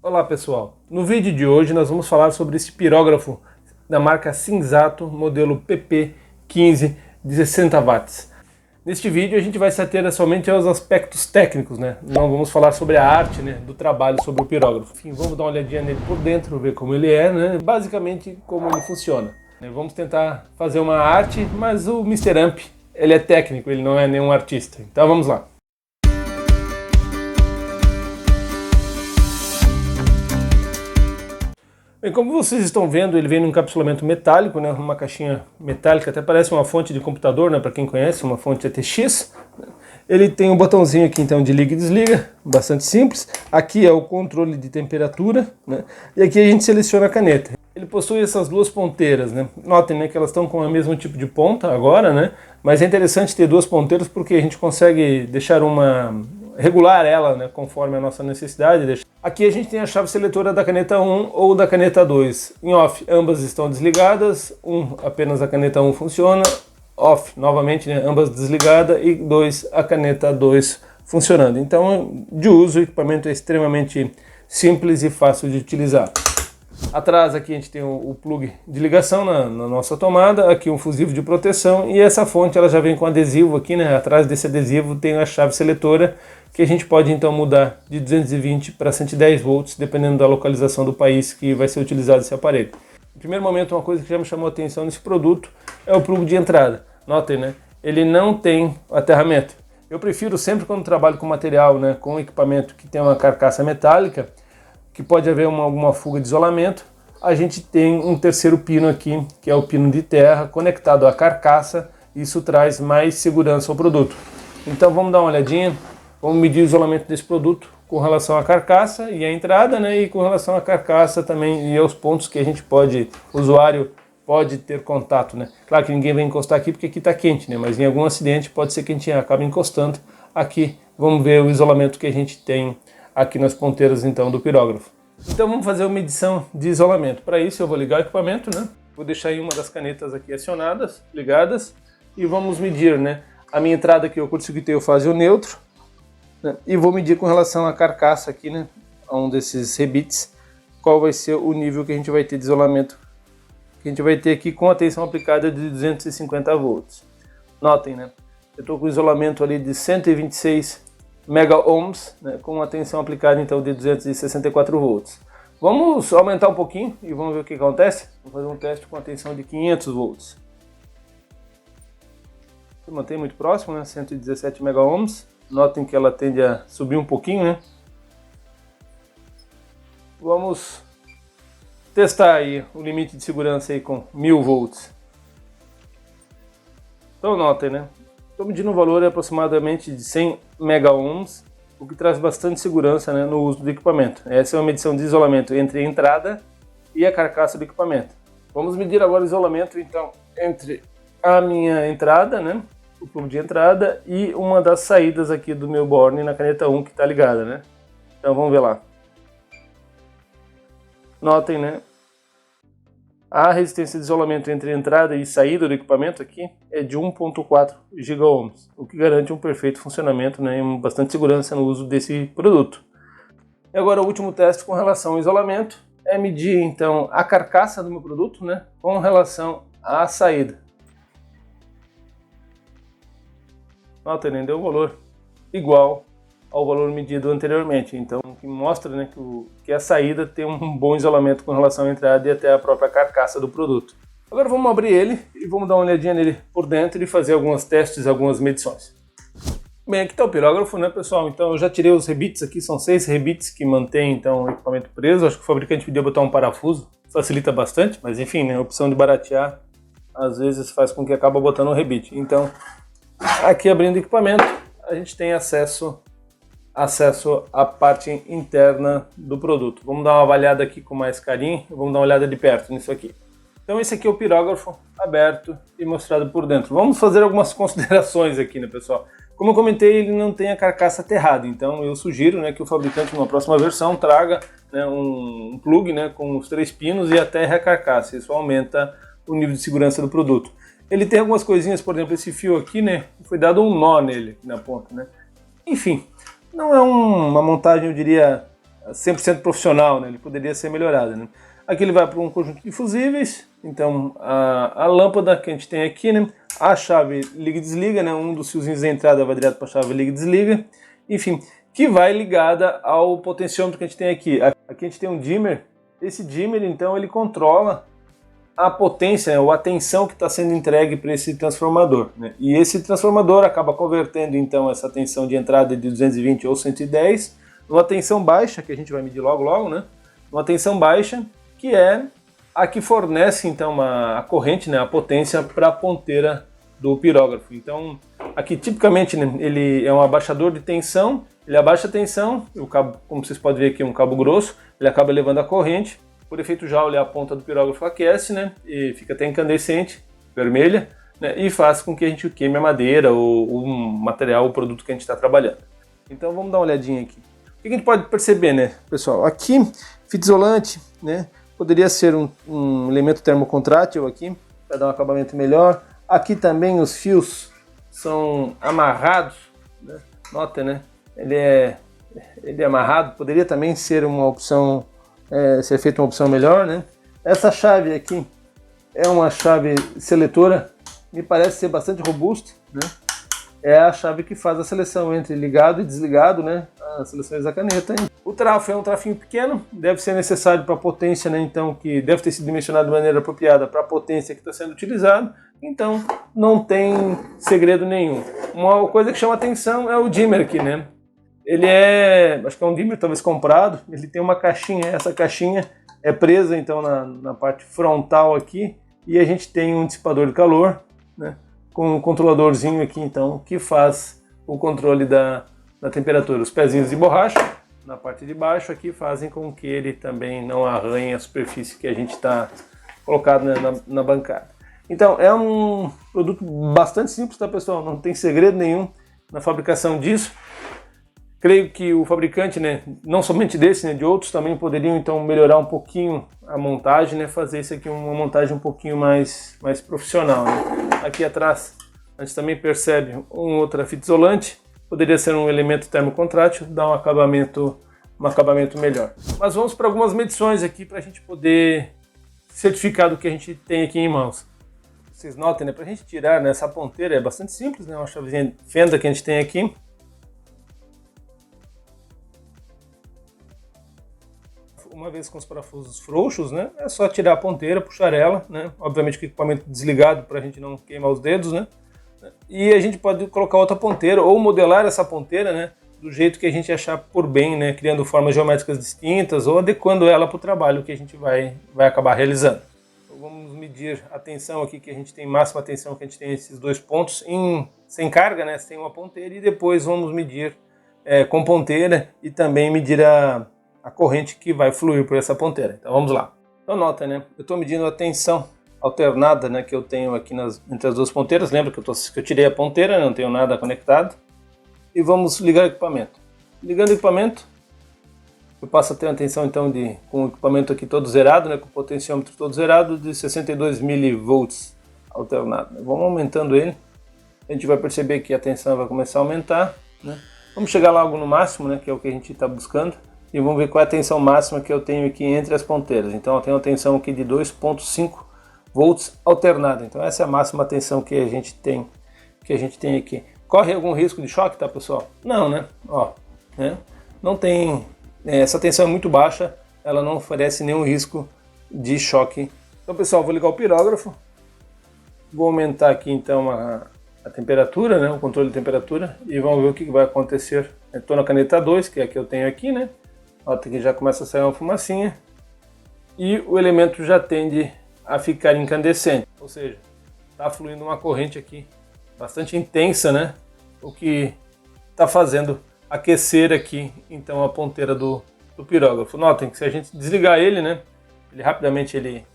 Olá pessoal, no vídeo de hoje nós vamos falar sobre esse pirógrafo da marca Cinzato, modelo PP15 de 60 watts. Neste vídeo a gente vai se ater somente aos aspectos técnicos, né? Não vamos falar sobre a arte, né, do trabalho sobre o pirógrafo. Enfim, vamos dar uma olhadinha nele por dentro, ver como ele é, né? Basicamente como ele funciona. Vamos tentar fazer uma arte, mas o Mr. Amp, ele é técnico, ele não é nenhum artista. Então vamos lá. Bem, como vocês estão vendo, ele vem num encapsulamento metálico, né, uma caixinha metálica, até parece uma fonte de computador, né, para quem conhece, uma fonte ATX. Ele tem um botãozinho aqui então de liga e desliga, bastante simples. Aqui é o controle de temperatura, né, e aqui a gente seleciona a caneta. Ele possui essas duas ponteiras, né. Notem, né, que elas estão com o mesmo tipo de ponta agora, né, mas é interessante ter duas ponteiras porque a gente consegue deixar regular ela, né, conforme a nossa necessidade. Aqui a gente tem a chave seletora da caneta 1 ou da caneta 2. Em off, ambas estão desligadas, apenas a caneta 1 funciona, off, novamente, né, ambas desligadas, e 2, a caneta 2 funcionando. Então, de uso, o equipamento é extremamente simples e fácil de utilizar. Atrás aqui a gente tem o plug de ligação na nossa tomada, aqui um fusível de proteção e essa fonte ela já vem com adesivo aqui, né? Atrás desse adesivo tem a chave seletora que a gente pode então mudar de 220 para 110 volts, dependendo da localização do país que vai ser utilizado esse aparelho. No primeiro momento, uma coisa que já me chamou a atenção nesse produto é o plug de entrada. Notem, né? Ele não tem aterramento. Eu prefiro sempre quando trabalho com material, né, com equipamento que tem uma carcaça metálica, que pode haver alguma fuga de isolamento, a gente tem um terceiro pino aqui, que é o pino de terra, conectado à carcaça, isso traz mais segurança ao produto. Então vamos dar uma olhadinha, vamos medir o isolamento desse produto com relação à carcaça e à entrada, né, e com relação à carcaça também e aos pontos que a gente o usuário pode ter contato, né. Claro que ninguém vai encostar aqui porque aqui está quente, né, mas em algum acidente pode ser que a gente acabe encostando. Aqui vamos ver o isolamento que a gente tem aqui nas ponteiras então do pirógrafo. Então vamos fazer uma medição de isolamento. Para isso eu vou ligar o equipamento, né? Vou deixar aí uma das canetas aqui acionadas, ligadas, e vamos medir, né, a minha entrada aqui, o curto-circuiteio fase neutro, né? E vou medir com relação à carcaça aqui, né, a um desses rebites, qual vai ser o nível que a gente vai ter de isolamento, que a gente vai ter aqui com a tensão aplicada de 250 volts. Notem, né, eu estou com isolamento ali de 126 mega-ohms, né, com uma tensão aplicada então de 264 volts. Vamos aumentar um pouquinho e vamos ver o que acontece. Vou fazer um teste com a tensão de 500 volts. Se mantém muito próximo, né, 117 mega-ohms. Notem que ela tende a subir um pouquinho, né. Vamos testar aí o limite de segurança aí com 1000 volts. Então notem, né. Estou medindo um valor aproximadamente de 100 mega-ohms, o que traz bastante segurança, né, no uso do equipamento. Essa é uma medição de isolamento entre a entrada e a carcaça do equipamento. Vamos medir agora o isolamento então entre a minha entrada, né, o plug de entrada, e uma das saídas aqui do meu borne na caneta 1 que está ligada, né. Então vamos ver lá. Notem, né, a resistência de isolamento entre entrada e saída do equipamento aqui é de 1.4 giga-ohms, o que garante um perfeito funcionamento, né, e bastante segurança no uso desse produto. E agora o último teste com relação ao isolamento é medir então a carcaça do meu produto, né, com relação à saída. Nota, né, deu um valor igual ao valor medido anteriormente, então que mostra, né, que a saída tem um bom isolamento com relação à entrada e até a própria carcaça do produto. Agora vamos abrir ele e vamos dar uma olhadinha nele por dentro e fazer alguns testes, algumas medições. Bem, aqui está o pirógrafo, né, pessoal? Então eu já tirei os rebites aqui, são 6 rebites que mantêm então o equipamento preso. Acho que o fabricante podia botar um parafuso, facilita bastante, mas enfim, né, a opção de baratear às vezes faz com que acaba botando um rebite. Então aqui abrindo o equipamento a gente tem acesso à parte interna do produto. Vamos dar uma avaliada aqui com mais carinho, vamos dar uma olhada de perto nisso aqui. Então esse aqui é o pirógrafo aberto e mostrado por dentro. Vamos fazer algumas considerações aqui, né, pessoal? Como eu comentei, ele não tem a carcaça aterrada, então eu sugiro, né, que o fabricante numa próxima versão traga, né, um plug, né, com os 3 pinos e aterre a carcaça. Isso aumenta o nível de segurança do produto. Ele tem algumas coisinhas, por exemplo, esse fio aqui, né, foi dado um nó nele aqui na ponta, né. Enfim, não é uma montagem, eu diria, 100% profissional, né? Ele poderia ser melhorado, né? Aqui ele vai para um conjunto de fusíveis, então a lâmpada que a gente tem aqui, né? A chave liga e desliga, né? Um dos fiozinhos da entrada vai direto para a chave liga e desliga, enfim, que vai ligada ao potenciômetro que a gente tem aqui. Aqui a gente tem um dimmer, esse dimmer então ele controla a potência, né, ou a tensão que está sendo entregue para esse transformador, né? E esse transformador acaba convertendo então essa tensão de entrada de 220 ou 110 numa tensão baixa, que a gente vai medir logo logo, né? Uma tensão baixa, que é a que fornece então a corrente, né, a potência para a ponteira do pirógrafo. Então aqui tipicamente, né, ele é um abaixador de tensão, ele abaixa a tensão, o cabo, como vocês podem ver aqui, é um cabo grosso, ele acaba levando a corrente. Por efeito Joule, a ponta do pirógrafo aquece, né, e fica até incandescente, vermelha, né, e faz com que a gente queime a madeira ou o material, o produto que a gente está trabalhando. Então vamos dar uma olhadinha aqui. O que a gente pode perceber, né, pessoal? Aqui, fita isolante, né, poderia ser um elemento termocontrátil aqui, para dar um acabamento melhor. Aqui também os fios são amarrados, né? Nota, né? Ele é amarrado, poderia também ser uma opção, ser feita uma opção melhor, né? Essa chave aqui é uma chave seletora, me parece ser bastante robusta, né? É a chave que faz a seleção entre ligado e desligado, né? As seleções da caneta. Hein? O trafo é um trafinho pequeno, deve ser necessário para a potência, né? Então, que deve ter sido dimensionado de maneira apropriada para a potência que está sendo utilizada. Então, não tem segredo nenhum. Uma coisa que chama atenção é o dimmer aqui, né? Ele acho que é um dimmer talvez comprado, ele tem uma caixinha, essa caixinha é presa então na parte frontal aqui, e a gente tem um dissipador de calor, né? Com um controladorzinho aqui então, que faz o controle da temperatura. Os pezinhos de borracha na parte de baixo aqui fazem com que ele também não arranhe a superfície que a gente está colocado na bancada. Então é um produto bastante simples, tá, pessoal? Não tem segredo nenhum na fabricação disso. Creio que o fabricante, né, não somente desse, né, de outros também poderiam então melhorar um pouquinho a montagem, né, fazer isso aqui uma montagem um pouquinho mais profissional, né? Aqui atrás a gente também percebe outra fita isolante, poderia ser um elemento termocontrátil, dar um acabamento melhor. Mas vamos para algumas medições aqui para a gente poder certificar do que a gente tem aqui em mãos. Vocês notem, né, para a gente tirar, né, essa ponteira é bastante simples, né, uma chavezinha fenda que a gente tem aqui. Uma vez com os parafusos frouxos, né, é só tirar a ponteira, puxar ela, né, obviamente com o equipamento desligado para a gente não queimar os dedos, né, e a gente pode colocar outra ponteira ou modelar essa ponteira, né, do jeito que a gente achar por bem, né, criando formas geométricas distintas ou adequando ela para o trabalho que a gente vai acabar realizando. Então, vamos medir a tensão aqui, que a gente tem máxima tensão, que a gente tem esses dois pontos sem carga, né, sem uma ponteira, e depois vamos medir com ponteira e também medir a corrente que vai fluir por essa ponteira. Então vamos lá. Então nota, né? Eu estou medindo a tensão alternada, né, que eu tenho aqui entre as duas ponteiras. Lembra que eu tirei a ponteira, não tenho nada conectado. E vamos ligar o equipamento. Ligando o equipamento, eu passo a ter uma tensão então com o equipamento aqui todo zerado, né, com o potenciômetro todo zerado, de 62 mV alternado. Vamos aumentando ele. A gente vai perceber que a tensão vai começar a aumentar, né? Vamos chegar logo no máximo, né, que é o que a gente está buscando. E vamos ver qual é a tensão máxima que eu tenho aqui entre as ponteiras. Então eu tenho uma tensão aqui de 2,5 volts alternada. Então essa é a máxima tensão que a gente tem aqui. Corre algum risco de choque, tá, pessoal? Não, né? Ó, né? Não tem. Essa tensão é muito baixa, ela não oferece nenhum risco de choque. Então, pessoal, vou ligar o pirógrafo. Vou aumentar aqui então a temperatura, né? O controle de temperatura, e vamos ver o que vai acontecer. Estou na caneta 2, que é a que eu tenho aqui, né? Nota que já começa a sair uma fumacinha e o elemento já tende a ficar incandescente, ou seja, está fluindo uma corrente aqui bastante intensa, né? O que está fazendo aquecer aqui então a ponteira do pirógrafo. Notem que se a gente desligar ele, né, ele rapidamente ele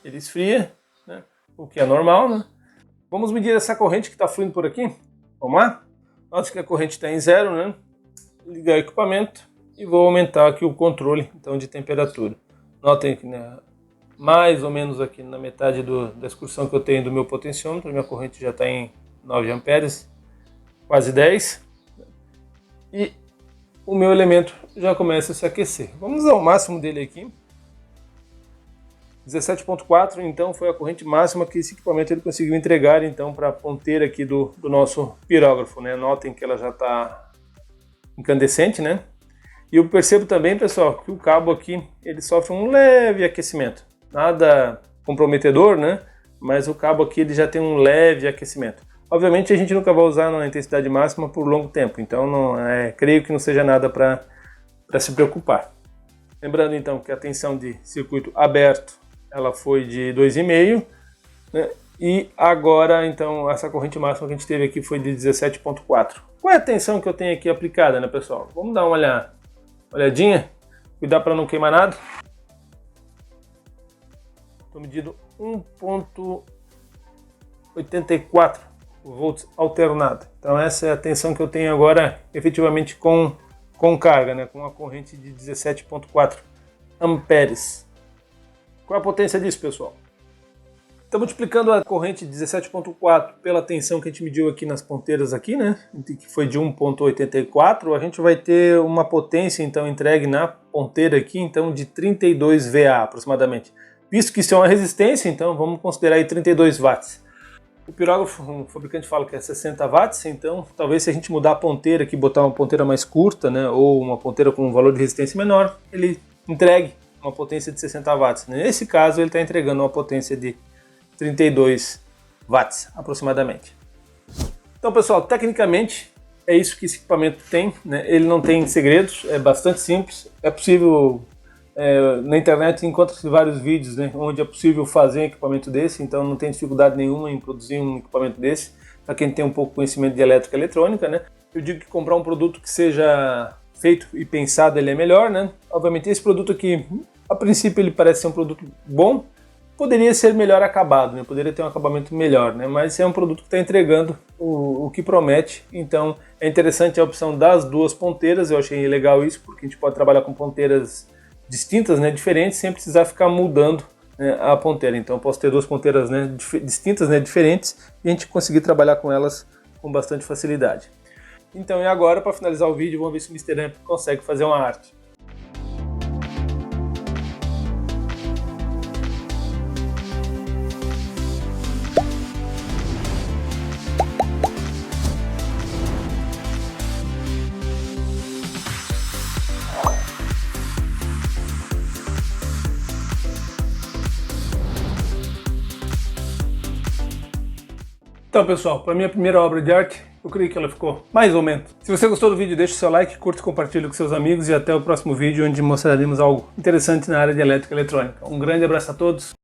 esfria, né? O que é normal, né? Vamos medir essa corrente que está fluindo por aqui. Vamos lá? Note que a corrente está em zero, né? Ligar o equipamento. E vou aumentar aqui o controle então de temperatura. Notem que, né, mais ou menos aqui na metade da excursão que eu tenho do meu potenciômetro, minha corrente já está em 9 amperes, quase 10. E o meu elemento já começa a se aquecer. Vamos ao máximo dele aqui. 17.4, então foi a corrente máxima que esse equipamento ele conseguiu entregar então para a ponteira aqui do nosso pirógrafo, né? Notem que ela já está incandescente, né? E eu percebo também, pessoal, que o cabo aqui ele sofre um leve aquecimento, nada comprometedor, né? Mas o cabo aqui ele já tem um leve aquecimento. Obviamente a gente nunca vai usar na intensidade máxima por longo tempo, então creio que não seja nada para se preocupar. Lembrando então que a tensão de circuito aberto ela foi de 2,5, né? E agora então essa corrente máxima que a gente teve aqui foi de 17.4. Qual é a tensão que eu tenho aqui aplicada, né, pessoal? Vamos dar uma olhadinha, cuidar para não queimar nada. Estou medindo 1.84 volts alternado. Então essa é a tensão que eu tenho agora efetivamente com carga, né, com uma corrente de 17.4 amperes. Qual é a potência disso, pessoal? Então, multiplicando a corrente de 17.4 pela tensão que a gente mediu aqui nas ponteiras aqui, né, que foi de 1.84, a gente vai ter uma potência então entregue na ponteira aqui então de 32 VA aproximadamente. Visto que isso é uma resistência, então vamos considerar aí 32 watts. O pirógrafo, o fabricante fala que é 60 watts, então talvez se a gente mudar a ponteira aqui, botar uma ponteira mais curta, né, ou uma ponteira com um valor de resistência menor, ele entregue uma potência de 60 watts. Nesse caso, ele está entregando uma potência de 32 watts, aproximadamente. Então, pessoal, tecnicamente, é isso que esse equipamento tem, né? Ele não tem segredos, é bastante simples. É possível, na internet encontra-se vários vídeos, né, onde é possível fazer um equipamento desse, então não tem dificuldade nenhuma em produzir um equipamento desse, para quem tem um pouco de conhecimento de elétrica e eletrônica, né? Eu digo que comprar um produto que seja feito e pensado ele é melhor, né? Obviamente esse produto aqui, a princípio ele parece ser um produto bom, poderia ser melhor acabado, né? Poderia ter um acabamento melhor, né? Mas é um produto que está entregando o que promete, então é interessante a opção das duas ponteiras. Eu achei legal isso, porque a gente pode trabalhar com ponteiras distintas, né? Diferentes, sem precisar ficar mudando, né, a ponteira. Então eu posso ter duas ponteiras, né, distintas, né, diferentes, e a gente conseguir trabalhar com elas com bastante facilidade. Então, e agora, para finalizar o vídeo, vamos ver se o Mr. Amp consegue fazer uma arte. Então, pessoal, para minha primeira obra de arte, eu creio que ela ficou mais ou menos. Se você gostou do vídeo, deixe o seu like, curta e compartilhe com seus amigos, e até o próximo vídeo, onde mostraremos algo interessante na área de elétrica e eletrônica. Um grande abraço a todos.